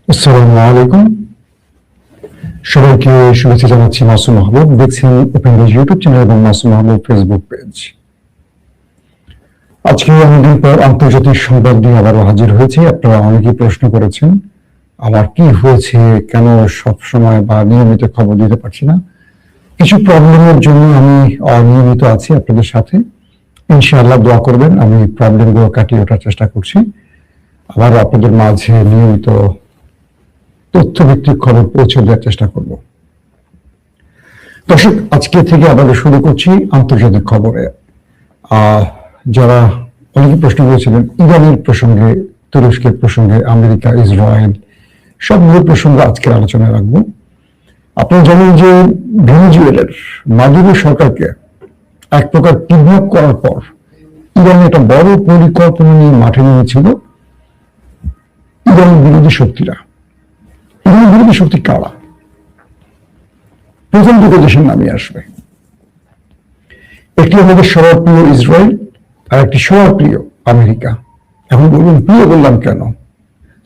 আসসালামু আলাইকুম, সবাইকে শুভেচ্ছা জানাচ্ছি। মাসুম মাহবুব, দেখছেন ওপেন নিউজ ইউটিউব চ্যানেল এবং মাসুম মাহবুব ফেসবুক পেজ। আজকে অনেকদিন পর আন্তর্জাতিক সংবাদ নিয়ে আবারও হাজির হয়েছে। আপনারা অনেকেই প্রশ্ন করেছেন আমার কি হয়েছে, কেন সব সময় বা নিয়মিত খবর দিতে পারছি না। কিছু প্রবলেমের জন্য আমি অনিয়মিত আছি আপনাদের সাথে। ইনশাআল্লাহ দোয়া করবেন, আমি প্রবলেমগুলো কাটিয়ে ওঠার চেষ্টা করছি। আবার আপনাদের মাঝে নিয়মিত তথ্যভিত্তিক খবর পৌঁছে দেওয়ার চেষ্টা করব। দর্শক, আজকে থেকে আবার শুরু করছি আন্তর্জাতিক খবরে। যারা অনেকে প্রশ্ন করেছিলেন ইরানের প্রসঙ্গে, তুরস্কের প্রসঙ্গে, আমেরিকা, ইসরায়েল সবগুলো প্রসঙ্গ আজকের আলোচনায় রাখবো। আপনারা জানেন যে ভেনেজুয়েলার মাদুরো সরকারকে এক প্রকার কিডন্যাপ করার পর ইরান একটা বড় পরিকল্পনা নিয়ে মাঠে নেমেছিল ইরান বিরোধী শক্তিরা। ইরান বিরোধী শক্তি কারা? প্রথম দুটো দেশের নামে আসবে। একটি আমাদের সবার প্রিয় ইসরায়েল, আর একটি সবার প্রিয় আমেরিকা। এখন বলুন প্রিয় বললাম কেন?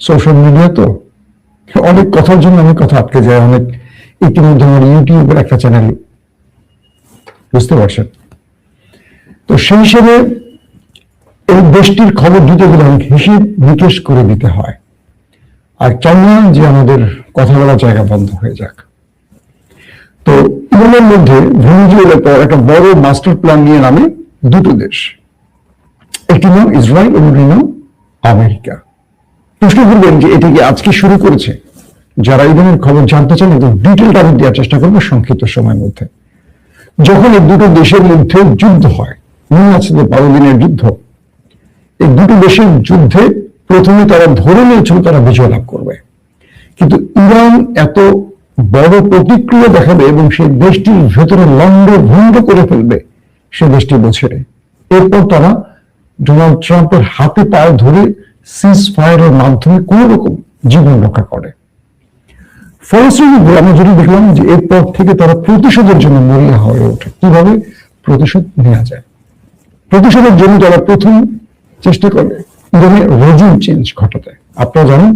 সোশ্যাল মিডিয়া তো অনেক কথার জন্য আমি কথা আটকে যায়। অনেক ইতিমধ্যে আমার ইউটিউবের একটা চ্যানেল, বুঝতে পারছেন তো, সেই হিসেবে এই দেশটির খবর দিতে গেলে অনেক হিসেব নিকেশ করে দিতে হয়। আর চাই না যে আমাদের কথা বলার জায়গা বন্ধ হয়ে যাক। তো ইরানের মধ্যে ভেনেজুয়েলার পর একটা বড় মাস্টার প্ল্যান নিয়ে নামে দুটো দেশ, একটি নাম ইসরায়েল এবং একটি নাম আমেরিকা। প্রশ্ন করবেন যে এটা কি আজকে শুরু করেছে? যারা ইরানের খবর জানতে চান একদম ডিটেলটা আমি দেওয়ার চেষ্টা করবো সংক্ষিপ্ত সময়ের মধ্যে। যখন এই দুটো দেশের মধ্যে যুদ্ধ হয়, মনে আছে যে 12 দিনের যুদ্ধ, এই দুটো দেশের যুদ্ধে প্রথমে তারা ধরে নিয়েছিল তারা বিজয় লাভ করবে, কিন্তু ইরান এত বড় প্রতিক্রিয়া দেখাবে এবং সেই দেশটির ভেতরে লন্ডভন্ড করে ফেলবে সে দেশটি বোঝে। এরপর তারা ডোনাল্ড ট্রাম্পের হাতে পায়ে ধরে সিজ ফায়ারের মাধ্যমে কোন রকম জীবন রক্ষা করে। ফলশ্রুতিতে আমরা যদি দেখলাম যে এরপর থেকে তারা প্রতিশোধের জন্য মরিয়া হয়ে ওঠে। কিভাবে প্রতিশোধ নেওয়া যায়? প্রতিশোধের জন্য তারা প্রথম চেষ্টা করে ইরানের রেজিম চেঞ্জ ঘটাতে। আপনারা জানেন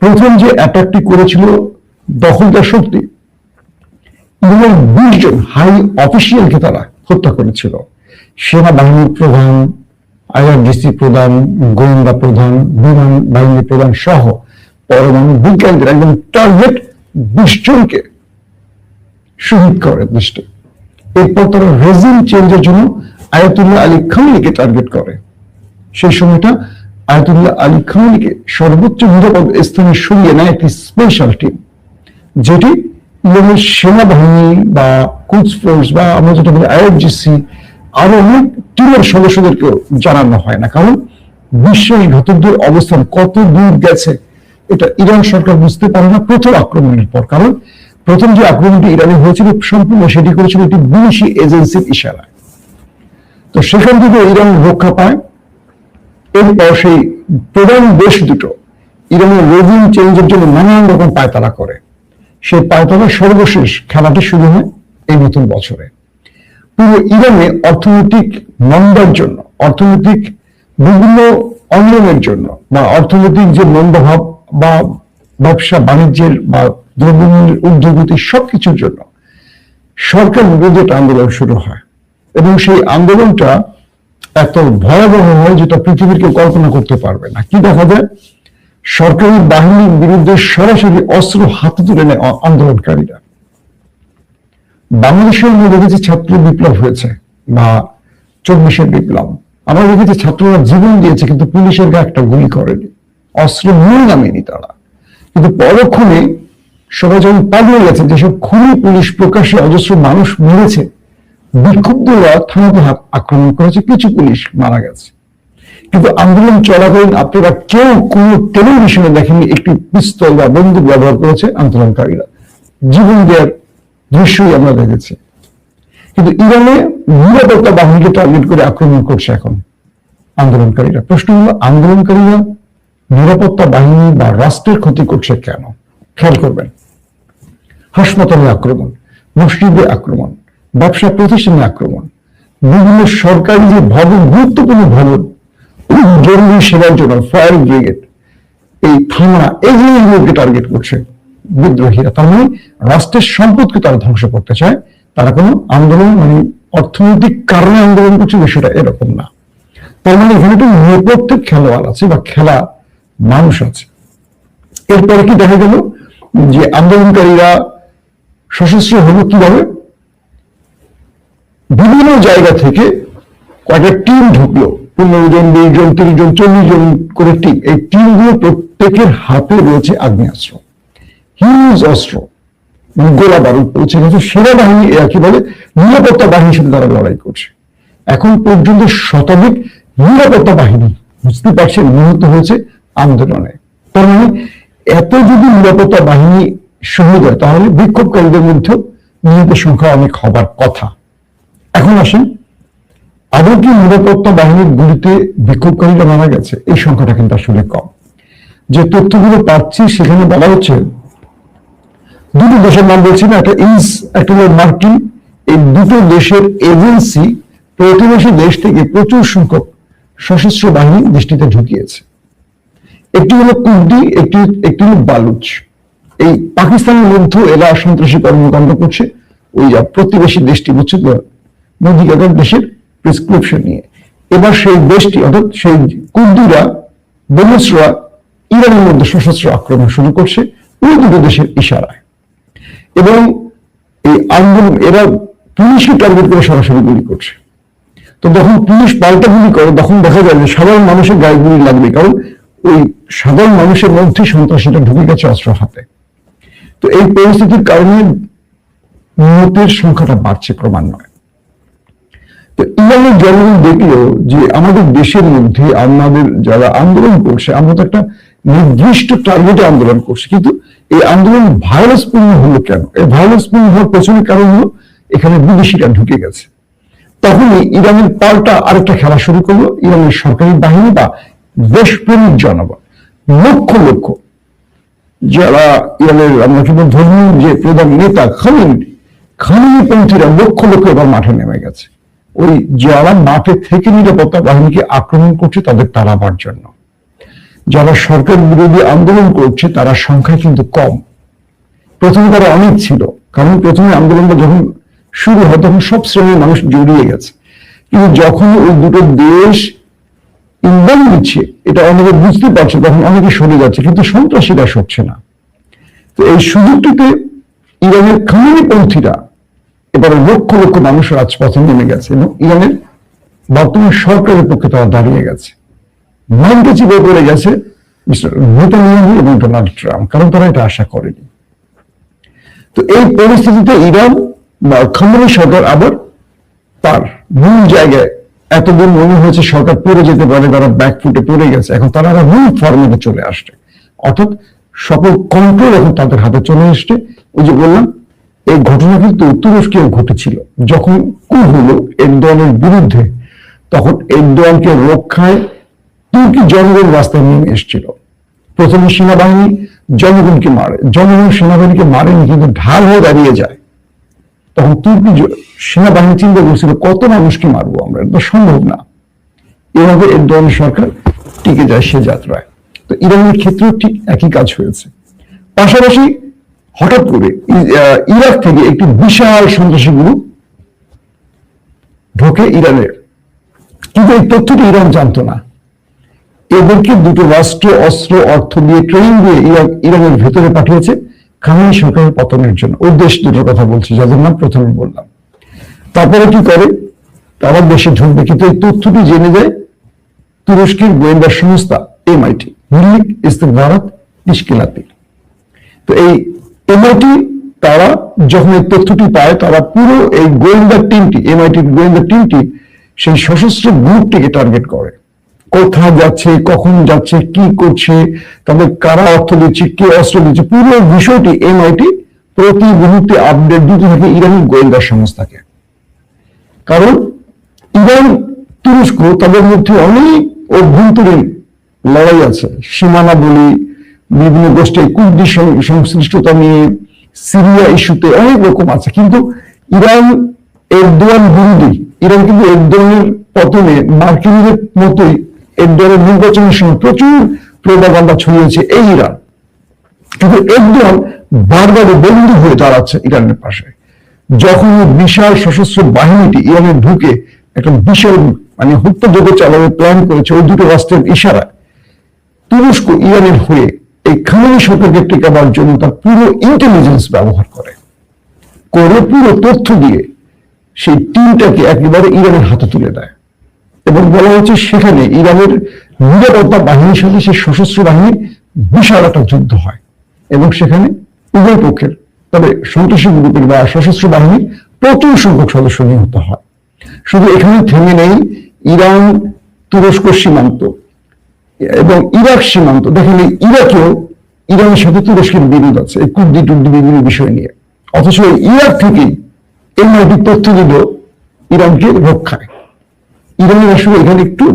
প্রথম যে অ্যাটাকটি করেছিল দখলদার শক্তি, ইরানের 20 জন হাই অফিসিয়ালকে তারা হত্যা করেছিল। সেনাবাহিনীর প্রধান, আইআরজিসি প্রধান, গোয়েন্দা প্রধান, বিমান বাহিনী প্রধান সহ পরমাণু বিজ্ঞানীদের একদম টার্গেট 20 জনকে শহীদ করে দেশটি। এরপর তারা রেজিম চেঞ্জের জন্য আয়াতুল্লাহ আলী খামেনিকে টার্গেট করে। সেই সময়টা আয়াতুল্লাহ আলী খামেনিকে সর্বোচ্চ নিরাপদ স্থানে সরিয়ে নেয় একটি স্পেশাল টিম, যেটি ইরানের সেনাবাহিনী বা কুদস ফোর্স বা আমরা যেটা বলি আইআরজিসি আরো অনেক টিমের সদস্যদেরকেও জানানো হয় না, কারণ বিশ্বাসঘাতকদের অবস্থান কত দূর গেছে এটা ইরান সরকার বুঝতে পারে না প্রথম আক্রমণের পর। কারণ প্রথম যে আক্রমণটি ইরানে হয়েছিল সম্পূর্ণ সেটি করেছিল একটি বিদেশি এজেন্সির ইশারায়। তো সেখান থেকে ইরান রক্ষা পায়। এরপর সেই প্রধান দেশ দুটো ইরানের রেজিম চেঞ্জের জন্য নানান রকম পায়তারা করে। সেই পায়তারার সর্বশেষ খেলাটি শুরু হয় এই নতুন বছরে। পুরো ইরানে অর্থনৈতিক মন্দার জন্য, অর্থনৈতিক বিভিন্ন অনিয়মের জন্য বা অর্থনৈতিক যে মন্দভাব বা ব্যবসা বাণিজ্যের বা দ্রব্যমূল্যের ঊর্ধ্বগতি সবকিছুর জন্য সরকার বিরোধী একটা আন্দোলন শুরু হয় এবং সেই আন্দোলনটা এত ভয়াবহ হয় যেটা পৃথিবীর কেউ কল্পনা করতে পারবে না। কি দেখা যায়? সরকারি বাহিনীর বিরুদ্ধে সরাসরি অস্ত্র হাতে তুলে নেয় আন্দোলনকারীরা। বাংলাদেশের আমরা দেখেছি ছাত্র বিপ্লব হয়েছে বা 24-এর বিপ্লব, আমরা দেখেছি ছাত্ররা জীবন দিয়েছে কিন্তু পুলিশের গায়ে একটা গুলি করেনি, অস্ত্র নিয়ে নামেনি তারা। কিন্তু পরক্ষণে সবাই যখন পালিয়ে গেছে, যেসব খুনি পুলিশ প্রকাশ্যে অজস্র মানুষ মেরেছে, বিক্ষুব্ধরা থানাতে আক্রমণ করেছে, কিছু পুলিশ মারা গেছে। কিন্তু আন্দোলন চলাকালীন আপনারা কেউ কোনো টেলিভিশনে দেখেননি একটি পিস্তল বা বন্দুক ব্যবহার করেছে আন্দোলনকারীরা। জীবন দেওয়ার দৃশ্যই আমরা দেখেছি। কিন্তু ইরানে নিরাপত্তা বাহিনীকে টার্গেট করে আক্রমণ করছে এখন আন্দোলনকারীরা। প্রশ্ন হলো আন্দোলনকারীরা নিরাপত্তা বাহিনী বা রাষ্ট্রের ক্ষতি করছে কেন? খেয়াল করবেন, হাসপাতালে আক্রমণ, মসজিদে আক্রমণ, ব্যবসা প্রতিষ্ঠানে আক্রমণ, বিভিন্ন সরকারি যে ভবন, গুরুত্বপূর্ণ ভবন, জরুরি সেবার জন্য ফায়ার ব্রিগেড, এই থানা, এই জিনিসগুলোকে টার্গেট করছে বিদ্রোহীরা। তার মানে রাষ্ট্রের সম্পদকে তারা ধ্বংস করতে চায়। তারা কোনো আন্দোলন মানে অর্থনৈতিক কারণে আন্দোলন করছে, বিষয়টা এরকম না। তার মানে এখানে একটা নেপথ্যের খেলোয়াড় আছে বা খেলা মানুষ আছে। এরপরে কি দেখা গেল যে আন্দোলনকারীরা সশস্ত্র হলো কিভাবে? বিভিন্ন জায়গা থেকে কয়েকটা টিম ঢুকলো, 15 জন, 20 জন, 30 জন, 40 জন করে টিম। এই টিমগুলো প্রত্যেকের হাতে রয়েছে আগ্নেয়াস্ত্র, হিউজ অস্ত্র, মানে গোলা বারুদ পৌঁছে গেছে। সেনাবাহিনী, এরা কি বলে, নিরাপত্তা বাহিনীর সাথে তারা লড়াই করছে। এখন পর্যন্ত শতাধিক নিরাপত্তা বাহিনী, বুঝতে পারছেন, নিহত হয়েছে আন্দোলনে। তার মানে এত যদি নিরাপত্তা বাহিনী শহীদ হয়, তাহলে বিক্ষোভকারীদের মধ্যেও নিহতের সংখ্যা অনেক হবার কথা। এখন আসেন, আদৌ কি নিরাপত্তা বাহিনীর গুলিতে বিক্ষোভকারীরা মারা গেছে? এই সংখ্যাটা কিন্তু আসলে কম। যে তথ্যগুলো পাচ্ছি সেখানে বলা হচ্ছে, দুটো দেশের নাম বলছি না, একটা হলো মার্কিন। এই দুটো দেশের এজেন্সি প্রতিবেশী দেশ থেকে প্রচুর সংখ্যক সশস্ত্র বাহিনী দেশটিতে ঢুকিয়েছে। একটি হলো কুর্দি, একটি হলো বালুচ। এই পাকিস্তানের মধ্যে এরা সন্ত্রাসী কর্মকাণ্ড করছে ওই যা প্রতিবেশী দেশটি, বুঝছে তো, মধ্যিকার দেশের প্রেসক্রিপশন নিয়ে। এবার সেই দেশটি, অর্থাৎ সেই কুর্দিরা, বলুচরা ইরানের মধ্যে সশস্ত্র আক্রমণ শুরু করছে ওই দুটো দেশের ইশারায়। এবং এই আন্দোলন, এরা পুলিশকে টার্গেট করে সরাসরি গুলি করছে। তো যখন পুলিশ পাল্টা গুলি করে, তখন দেখা যায় যে সাধারণ মানুষের গায়ে গুলি লাগবে, কারণ ওই সাধারণ মানুষের মধ্যে সন্ত্রাসীরা ঢুকে গেছে অস্ত্র হাতে। তো এই পরিস্থিতির কারণে নিহতের সংখ্যাটা বাড়ছে ক্রমান্বয়ে। তো ইরানের জনগণ দেখলো যে আমাদের দেশের মধ্যে আমাদের যারা আন্দোলন করছে, আমরা তো একটা নির্দিষ্ট টার্গেটে আন্দোলন করছি, কিন্তু এই আন্দোলন ভায়োলেন্স পূর্ণ হলো কেন? এই ভায়োলেন্স পূর্ণ হওয়ার পেছনে কারণ হলো এখানে বিদেশিরা ঢুকে গেছে। তখনই ইরানের পাল্টা আরেকটা খেলা শুরু করলো ইরানের সরকারি বাহিনী বা দেশপ্রেমিক জনগণ। লক্ষ লক্ষ যারা ইরানের, আমরা কিন্তু ধর্মীয় যে প্রধান নেতা খামেনি পন্থীরা লক্ষ লক্ষ এবার মাঠে নেমে গেছে, ওই যারা মাঠে থেকে নিরাপত্তা বাহিনীকে আক্রমণ করছে তাদের তাড়াবার জন্য। যারা সরকার বিরোধী আন্দোলন করছে তারা সংখ্যায় কিন্তু কম। প্রথমে তারা অনেক ছিল, কারণ প্রথমে আন্দোলনটা যখন শুরু হয় তখন সব শ্রেণীর মানুষ জড়িয়ে গেছে। কিন্তু যখন ওই দুটো দেশ ইন্ধন দিচ্ছে, এটা অনেকে বুঝতে পারছে, তখন অনেকে সরে যাচ্ছে, কিন্তু সন্ত্রাসীরা সরছে না। তো এই সুযোগটিতে ইরানের খামেনিপন্থীরা এবার লক্ষ লক্ষ মানুষ রাজপথে নেমে গেছে এবং ইরানের বর্তমান সরকারের পক্ষে তারা দাঁড়িয়ে গেছে। মাইন্ডে চিপে পড়ে গেছে মিস্টার নেতানিয়াহু এবং ডোনাল্ড ট্রাম্প, কারণ তারা এটা আশা করেনি। তো এই পরিস্থিতিতে ইরান বা খামেনি সরকার আবার তার মূল জায়গায়, এতদিন মনে হয়েছে সরকার পড়ে যেতে পারে, তারা ব্যাকফুটে পড়ে গেছে, এখন তারা আবার মূল ফর্মেটে চলে আসছে, অর্থাৎ সকল কন্ট্রোল এখন তাদের হাতে চলে এসছে। ওই যে বললাম, এই ঘটনা কিন্তু তুরস্কেও ঘটেছিল। যখন কু হলো এরদোয়ানের বিরুদ্ধে, তখন এরদোয়ানকে রক্ষায় তুর্কি জনগণ রাস্তায় নেমে এসেছিল। প্রথমে সেনাবাহিনী জনগণকে মারে, জনগণ সেনাবাহিনীকে মারেনি, কিন্তু ঢাল হয়ে দাঁড়িয়ে যায়। তখন তুর্কি সেনাবাহিনী চিন্তা করছিল কত মানুষকে মারবো আমরা, এটা সম্ভব না। এভাবে এরদোয়ানের সরকার টিকে যায় সে যাত্রায়। তো ইরানের ক্ষেত্রেও ঠিক একই কাজ হয়েছে। পাশাপাশি হঠাৎ করে ইরাক থেকে একটি বিশাল সন্ত্রাসী গ্রুপ ঢোকে ইরানের, কিন্তু এই তথ্যটি ইরান জানতো না। এদেরকে দুটো রাষ্ট্র অস্ত্র অর্থ দিয়ে ট্রেনিং দিয়ে ইরানের ভেতরে পাঠিয়েছে খামেনি সরকারের পতনের জন্য। ওই দেশ দুটোর কথা বলছি যাদের নাম প্রথমে বললাম। তারপরে কি করে, তারা দেশে ঢুকবে, কিন্তু এই তথ্যটি জেনে যায় তুরস্কের গোয়েন্দা সংস্থা MIT, মিল্লিক ইস্তেখবারাত তেশকিলাতি। তো এই MIT তারা যখন এই তথ্যটি পায়, তারা পুরো এই গোয়েন্দা টিমটি, MIT গোয়েন্দা টিমটি সেই সশস্ত্র গ্রুপটিকে টার্গেট করে। কোথায় যাচ্ছে, কখন যাচ্ছে, কি করছে, তাদের কারা অর্থ দিচ্ছে, কে অস্ত্র দিচ্ছে, পুরো বিষয়টি MIT প্রতি মুহূর্তে আপডেট দিতে থাকে ইরানি গোয়েন্দা সংস্থাকে। কারণ ইরান তুরস্ক তাদের মধ্যে অনেক অভ্যন্তরীণ লড়াই আছে, সীমানা বলি, বিভিন্ন গোষ্ঠী কুর্দি সংশ্লিষ্টতা নিয়ে, সিরিয়া ইস্যুতে অনেক রকম আছে। কিন্তু ইরান এরদোয়ান বিরোধী, ইরান কিন্তু এরদোয়ানের পতনে মার্কিনদের মতোই এরদোয়ানের নির্বাচনের সময় প্রচুর প্রোপাগান্ডা ছড়িয়েছে এই ইরান, কিন্তু একদম বারবার বন্ধু হয়ে দাঁড়াচ্ছে ইরানের পাশে। যখন বিশাল সশস্ত্র বাহিনীটি ইরানে ঢুকে একটা বিশাল হত্যাযজ্ঞ চালানোর প্ল্যান করেছে ওই দুটো রাষ্ট্রের ইশারায়, তুরস্ক ইরানের হয়ে এই খামেনি সরকারকে টেকাবার জন্য তার পুরো ইন্টেলিজেন্স ব্যবহার করে পুরো তথ্য দিয়ে সেই টিমটাকে একেবারে ইরানের হাতে তুলে দেয়। এবং বলা হচ্ছে সেখানে ইরানের নিরাপত্তা বাহিনীর সাথে সেই সশস্ত্র বাহিনীর বিশাল একটা যুদ্ধ হয় এবং সেখানে উভয় পক্ষের, তবে সন্ত্রাসী গ্রুপের বা সশস্ত্র বাহিনীর প্রচুর সংখ্যক সদস্য নিহত হয়। শুধু এখানে থেমে নেই ইরান তুরস্ক সীমান্ত এবং ইরাক সীমান্ত, দেখেন ইরাকেও ইরানের সাথে তুরস্কের বিরোধ আছে এই কুর্দি টুর্দি বিভিন্ন বিষয় নিয়ে, অথচ ইরাক থেকেই এমআইটি তথ্য দিল ইরানকে রক্ষায়। ইরানের আসলে এখানে একটু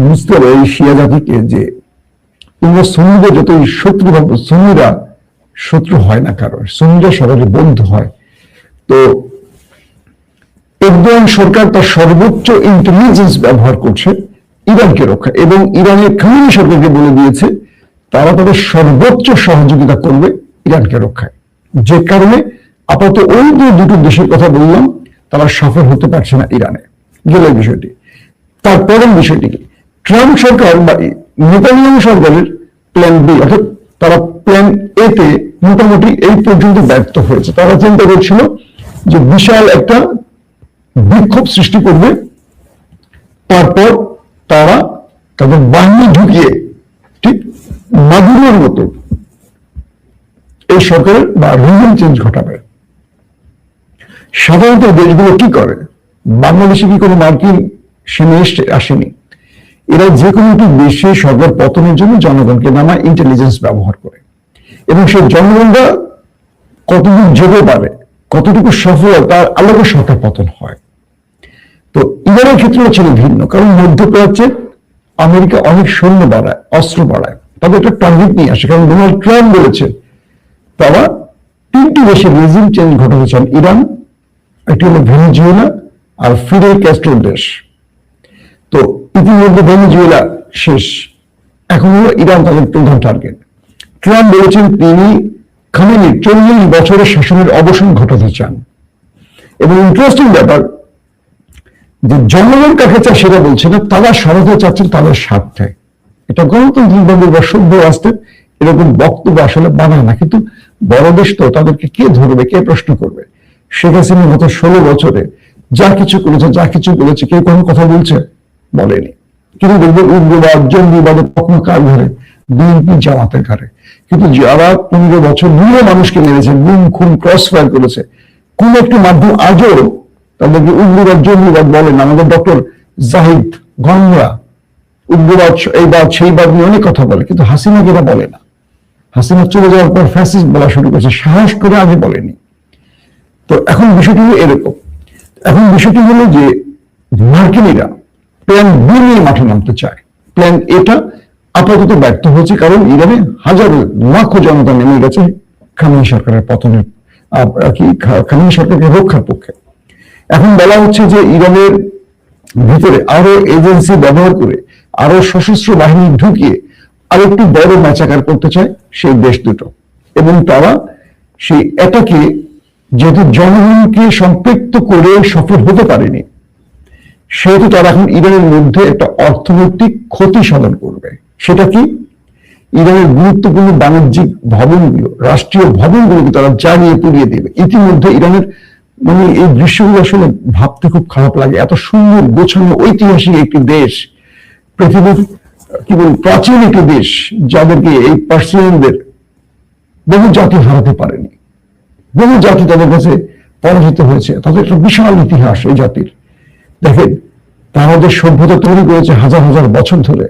বুঝতে হবে এই শিয়া জাতিকে যে তোমরা সুন্নিদের যতই শত্রু ভাবো, সুন্নিরা শত্রু হয় না কারণ, সুন্নিরা সবাই বন্ধু হয়। তো এরদোয়ান সরকার তার সর্বোচ্চ ইন্টেলিজেন্স ব্যবহার করছে ইরানকে রক্ষা, এবং ইরানের খামেনি সরকারকে বলে দিয়েছে তারা তাদের সর্বোচ্চ সহযোগিতা করবে ইরানকে রক্ষায়। যে কারণে আপাতত ওই যে দুটো দেশের কথা বললাম তারা সফল হতে পারছে না ইরানে। গেল বিষয়টি। তারপরের বিষয়টি কি, ট্রাম্প সরকার বা নেতানিয়াহু সরকারের প্ল্যান বি, অর্থাৎ তারা প্ল্যান এ তে মোটামুটি এই পর্যন্ত ব্যর্থ হয়েছে। তারা চিন্তা করছিল যে বিশাল একটা বিক্ষোভ সৃষ্টি করবে, তারপর তারা তাদের বাহিনী ঢুকিয়ে ঠিক মাদুরোর মতো এই সরকারের বা রিজন চেঞ্জ ঘটাবে। সাধারণত দেশগুলো কি করে, বাংলাদেশে কি কোনো মার্কিন সেনা আসেনি, এরা যে কোনো একটি দেশে সরকার পতনের জন্য জনগণকে নানা ইন্টেলিজেন্স ব্যবহার করে, এবং সেই জনগণরা কতদূর যেতে পারে, কতটুকু সফল তার আলোকে সরকার পতন হয়। তো ইরানের ক্ষেত্রে ছিল ভিন্ন, কারণ মধ্যপ্রাচ্যে আমেরিকা অনেক সৈন্য বাড়ায়, অস্ত্র বাড়ায়, তাদের একটা টার্গেট নিয়ে আসে। কারণ ডোনাল্ড ট্রাম্প বলেছে তারা তিনটি দেশের রেজিম চেঞ্জ ঘটাতে চান, ইরান, একটি হলো ভেনেজুয়েলা আর ফিদেল ক্যাস্ট্রোর দেশ। তো ইতিমধ্যে ভেনেজুয়েলা শেষ, এখন হলো ইরান তাদের প্রধান টার্গেট। ট্রাম্প বলেছেন তিনি খামেনির 40 বছরের শাসনের অবসান ঘটাতে চান। এবং ইন্টারেস্টিং ব্যাপার যে জনগণ কাকে চায় সেটা বলছে না, তারা সরাতে চাচ্ছেন তাদের স্বার্থে। এটা গণতান্ত্রিকভাবে বা সভ্য রাষ্ট্রের এরকম বক্তব্য আসলে বানায় না, কিন্তু বড় দেশ তো তাদেরকে কে ধরবে, কে প্রশ্ন করবে। শেখ হাসিনা গত 16 বছরে যা কিছু করেছে, যা কিছু বলেছে, কেউ কোনো কথা বলছে, বলেনি। কিন্তু দেখবেন উগ্রবাদ জঙ্গিবাদের কখনো কার ঘরে, বিএনপি জামাতের ঘরে। কিন্তু যারা 15 বছর নিরীহ মানুষকে মেরেছে, গুম খুন ক্রস ফায়ার করেছে, কোন একটি মাধ্যম আজও তাদেরকে উগ্রবাদ জঙ্গিবাদ বলেন। আমাদের ডক্টর জাহিদ গঙ্গা উগ্রবাদ এইবাদ সেইবাদ নিয়ে অনেক কথা বলে, কিন্তু হাসিনা যেটা বলে না। হাসিনা চলে যাওয়ার পর ফ্যাসিস্ট বলা শুরু করেছে, সাহস করে আগে বলেনি। তো এখন বিষয়টি হলো এরকম, এখন বিষয়টি হলো যে মার্কিনীরা প্ল্যান বি নিয়ে মাঠে নামতে চায়। প্ল্যান এটা আপাতত ব্যর্থ হয়েছে, কারণ ইরানে হাজারো লাখো জনতা নেমে গেছে খামেনি সরকারের পতনের খামেনি সরকারকে রক্ষার পক্ষে। এখন বলা হচ্ছে যে ইরানের ভিতরে আরো এজেন্সি ব্যবহার করে আরো সশস্ত্র বাহিনী ঢুকিয়ে আরো একটু বড় ম্যাচাকার করতে চায় সেই দেশ দুটো, এবং তারা সেই এটাকে যেহেতু জনগণকে সম্পৃক্ত করে সফল হতে পারেনি, সেহেতু তারা এখন ইরানের মধ্যে একটা অর্থনৈতিক ক্ষতি সাধন করবে। সেটা কি, ইরানের গুরুত্বপূর্ণ বাণিজ্যিক ভবনগুলো, রাষ্ট্রীয় ভবনগুলোকে তারা জ্বালিয়ে পুড়িয়ে দেবে। ইতিমধ্যে ইরানের এই দৃশ্যগুলো আসলে ভাবতে খুব খারাপ লাগে। এত সুন্দর গোছানো ঐতিহাসিক একটি দেশ, পৃথিবীর কি বল প্রাচীন একটি দেশ, যাদেরকে এই পার্সিয়ানদের বহু জাতি হারাতে পারেনি, বহু জাতি তাদের কাছে পরাজিত হয়েছে, তাদের একটা বিশাল ইতিহাস এই জাতির। দেখেন তারা যে সভ্যতা তৈরি করেছে হাজার হাজার বছর ধরে,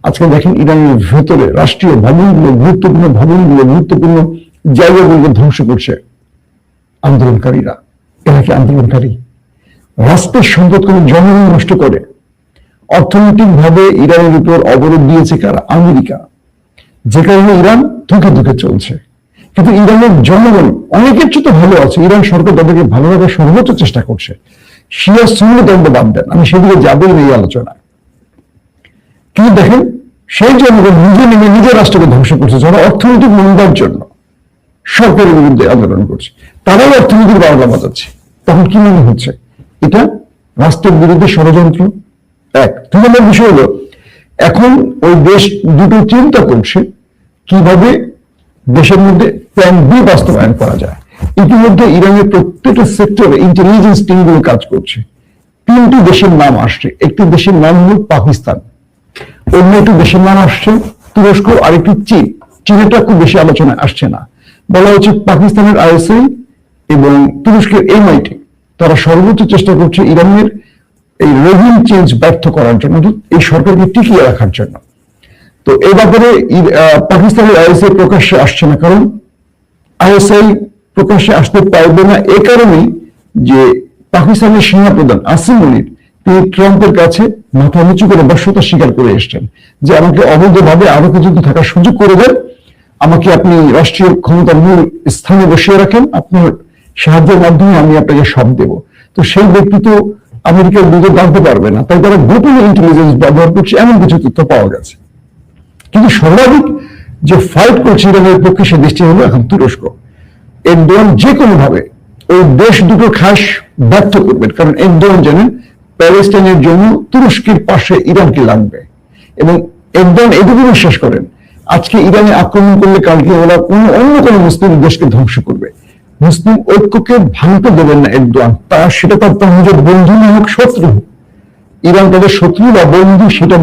আজকে দেখেন ইরানের ভেতরে রাষ্ট্রীয় ভবনগুলো, গুরুত্বপূর্ণ ভবনগুলো, গুরুত্বপূর্ণ জায়গাগুলোকে ধ্বংস করছে আন্দোলনকারীরা। এরা কি আন্দোলনকারী? রাষ্ট্রের সম্পদ করে জনগণ নষ্ট করে। অর্থনৈতিক ভাবে ইরানের উপর অবরোধ দিয়েছে কারা? আমেরিকা, যে কারণে ইরান ধুকে ধুকে চলছে। কিন্তু ইরানের জনগণ অনেকের চেয়ে তো ভালো আছে, ইরান সরকার তাদেরকে ভালো রাখার সর্বোচ্চ চেষ্টা করছে। শিয়া সুন্নি দ্বন্দ্ব বাদ দেন, আমি সেদিকে যাবই না এই আলোচনা। কিন্তু দেখেন সেই জনগণ নিজে নেমে নিজের রাষ্ট্রকে ধ্বংস করছে, যারা অর্থনৈতিক মন্দার জন্য সরকারের বিরুদ্ধে আন্দোলন করছে, তারাই অর্থনীতির বারোটা বাজাচ্ছে। তখন কি মনে হচ্ছে এটা রাষ্ট্রের বিরুদ্ধে ষড়যন্ত্র? এক। দুই নম্বর বিষয় হলো, এখন ওই দেশ দুটো চিন্তা করছে কিভাবে দেশের মধ্যে প্ল্যান বি বাস্তবায়ন করা যায়। ইতিমধ্যে ইরানের প্রত্যেকটা সেক্টরে ইন্টেলিজেন্স টিমগুলো কাজ করছে। তিনটি দেশের নাম আসছে। একটি দেশের নাম হল পাকিস্তান, অন্য একটি দেশের নাম আসছে তুরস্ক, আরেকটি চীন। চীনেটা খুব বেশি আলোচনায় আসছে না। বলা হচ্ছে পাকিস্তানের আইএসআই এবং তুরস্কের এমআইটি তারা সর্বোচ্চ চেষ্টা করছে ইরানের এই রেজিম চেঞ্জ ব্যর্থ করার জন্য, এই সরকারকে টিকিয়ে রাখার জন্য। তো এই ব্যাপারে পাকিস্তানের আইএসআই প্রকাশ্যে আসছে না, কারণ আইএসআই প্রকাশ্যে আসতে পারবে না এ কারণেই যে পাকিস্তানের সেনাপ্রধান আসিম মনির তিনি ট্রাম্পের কাছে মাথা নিচু করে বশ্যতা স্বীকার করে এসছেন যে আমাকে অবৈধভাবে আরো কিছুদিন থাকার সুযোগ করে দেন, আমাকে আপনি রাষ্ট্রীয় ক্ষমতার মূল স্থানে বসিয়ে রাখেন, আপনার সাহায্যের মাধ্যমে আমি আপনাকে সব দেব। তো সেই ব্যক্তি তো আমেরিকার বিরুদ্ধে জানতে পারবে না, তাই তারা গোপনে ইন্টেলিজেন্স ব্যবহার করছে, এমন কিছু তথ্য পাওয়া গেছে। কিন্তু সর্বাধিক যে ফাইট করছে ইরানের পক্ষে সে দেশটি হলো এখন তুরস্ক। এরদোয়ান যে কোনো ভাবে ওই দেশ দুটো খাস ব্যর্থ করবেন, কারণ এরদোয়ান জানেন প্যালেস্টাইনের জন্য তুরস্কের পাশে ইরানকে লাগবে, এবং এরদোয়ান এটুকু বিশ্বাস করেন আজকে ইরানে আক্রমণ করলে কালকে ওরা অন্য কোনো মুসলিম দেশকে ধ্বংস করবে। মুসলিম ঐক্যকে ভাঙতে দেবেন না এরদোয়ান, সেটা তার নিজের বন্ধু না হোক শত্রু হোক। ইরান তাদের শত্রু বা বন্ধু সেটা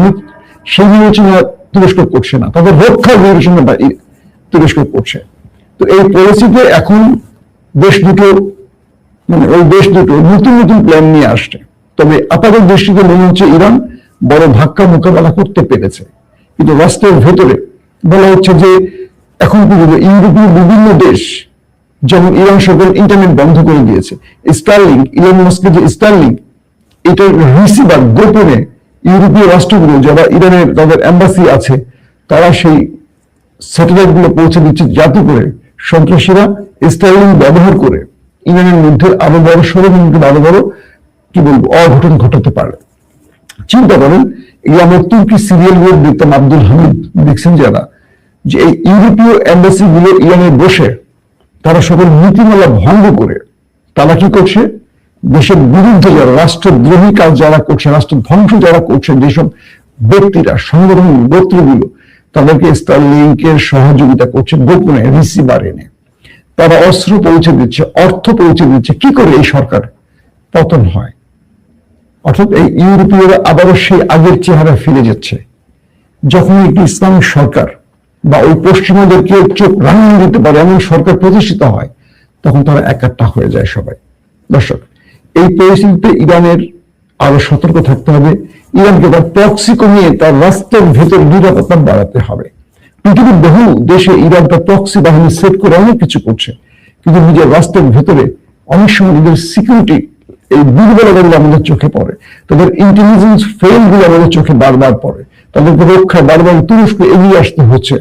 সেই বিবেচনা তুরস্ক করছে না, তাদের রক্ষার বিবেচনা তুরস্ক করছে। তো এই পলিসিতে এখন দেশ দুটো ওই দেশ দুটো নতুন নতুন প্ল্যান নিয়ে আসছে। তবে আপাতত দৃষ্টিতে মনে হচ্ছে ইরান বড় ধাক্কা মোকাবেলা করতে পেরেছে। কিন্তু রাষ্ট্রের ভেতরে বলা হচ্ছে যে এখন পর্যন্ত ইউরোপীয় বিভিন্ন দেশ, যেমন ইরান সরকার ইন্টারনেট বন্ধ করে দিয়েছে, স্টারলিংক, ইলন মাস্কের যে স্টারলিংক এটার রিসিভার গোপনে ইউরোপীয় রাষ্ট্রগুলো যারা ইরানের তাদের এম্বাসি আছে তারা সেই স্যাটেলাইট গুলো পৌঁছে দিচ্ছে, যাতে করে সন্ত্রাসীরা স্টারলিংক ব্যবহার করে ইরানের মধ্যে আরো বড় ষড়যন্ত্র, আরো বড় কি বলবো অঘটন ঘটাতে পারে। চিন্তা করেন, এই আমার তুর্কি সিরিয়াল গুলো দেখতাম, আব্দুল হামিদ দেখছেন যারা, যে এই ইউরোপীয় এম্বাসি গুলো ইরানে বসে তারা সকল নীতিমালা ভঙ্গ করে তারা কি করছে, দেশের বিরুদ্ধে যারা রাষ্ট্রদ্রোহী কাজ যারা করছে, রাষ্ট্র ধ্বংস যারা করছে, যেসব ব্যক্তিরা সংগঠন গোত্রগুলো তাদেরকে স্টারলিংকের সহযোগিতা করছে গোপনে রিসিভার এনে। তারা অস্ত্র পৌঁছে দিচ্ছে, অর্থ পৌঁছে দিচ্ছে। কি করে এই সরকার পতন হয়? অর্থাৎ এই ইউরোপীয়রা আবারও সেই আগের চেহারা ফিরে যাচ্ছে। যখন একটি ইসলামিক সরকার বা ওই পশ্চিমাদেরকে চোখ রাঙিয়ে দিতে পারে এমন সরকার প্রতিষ্ঠিত হয়, তখন তারা একাট্টা হয়ে যায় সবাই। দর্শক, এই পরিস্থিতিতে ইরানের আরো সতর্ক থাকতে হবে। ইরানকে তার প্রক্সি কমিয়ে তার রাষ্ট্রের ভেতর নিরাপত্তা বাড়াতে হবে। পৃথিবীর বহু দেশে ইরান তার প্রক্সি বাহিনী সেট করে অনেক কিছু করছে, কিন্তু নিজের রাষ্ট্রের ভেতরে অনেক সময় নিজের সিকিউরিটি এই দুর্বলতাগুলো আমাদের চোখে পড়ে, তাদের ইন্টেলিজেন্স ফেল গুলো আমাদের চোখে বারবার পড়ে, তাদেরকে রক্ষায় বারবার তুরস্ক এগিয়ে আসতে হচ্ছে।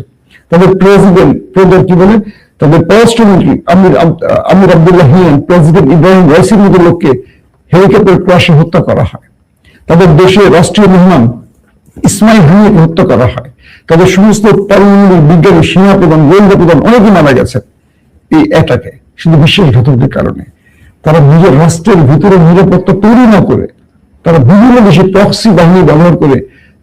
তাদের প্রেসিডেন্ট কি বলে, তাদের পররাষ্ট্রমন্ত্রী আমির আব্দুল্লাহিয়ান, প্রেসিডেন্ট ইব্রাহিম রাইসির মতো লোককে হেলিকপ্টার ক্রাশে হত্যা করা হয়। তাদের দেশে রাষ্ট্রীয় মেহমান ইসমাইল হানিয়াকে হত্যা করা হয়। তাদের সমস্ত পারমাণবিক বিজ্ঞানী, সেনাপ্রধান, গোয়েন্দা প্রধান অনেকে মারা গেছে এই অ্যাটাকে, শুধু বিশ্বাসঘাতকদের কারণে। তারা নিজের রাষ্ট্রের ভিতরে নিরাপত্তা তৈরি না করে তারা বিভিন্ন দেশে প্রক্সি বাহিনী ব্যবহার করে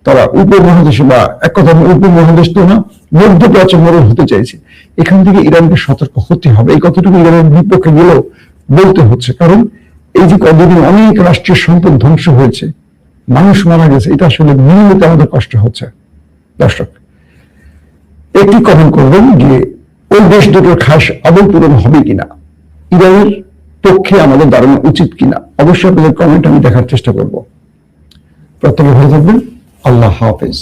তারা উপমহাদেশে, বা এক কথা উপমহাদেশ তো না, মধ্যপ্রাচ্যে মরণ হতে চাইছে। এখান থেকে ইরানকে সতর্ক হতে হবে। এই কথাটুকু ইরানের বিপক্ষে গেলেও বলতে হচ্ছে, কারণ এই যে কতদিন অনেক রাষ্ট্রীয় সম্পদ ধ্বংস হয়েছে, মানুষ মারা গেছে, এটা আসলে মেনে নিতে আমাদের কষ্ট হচ্ছে। দর্শক, একটি কমেন্ট করবেন যে ওই দেশ দুটোর খাস আদৌ পূরণ হবে কিনা, ইরানের পক্ষে আমাদের দাঁড়ানো উচিত কিনা, অবশ্যই আপনাদের কমেন্ট আমি দেখার চেষ্টা করবো। প্রত্যেকে ভালো থাকবেন। আল্লাহ হাফেজ।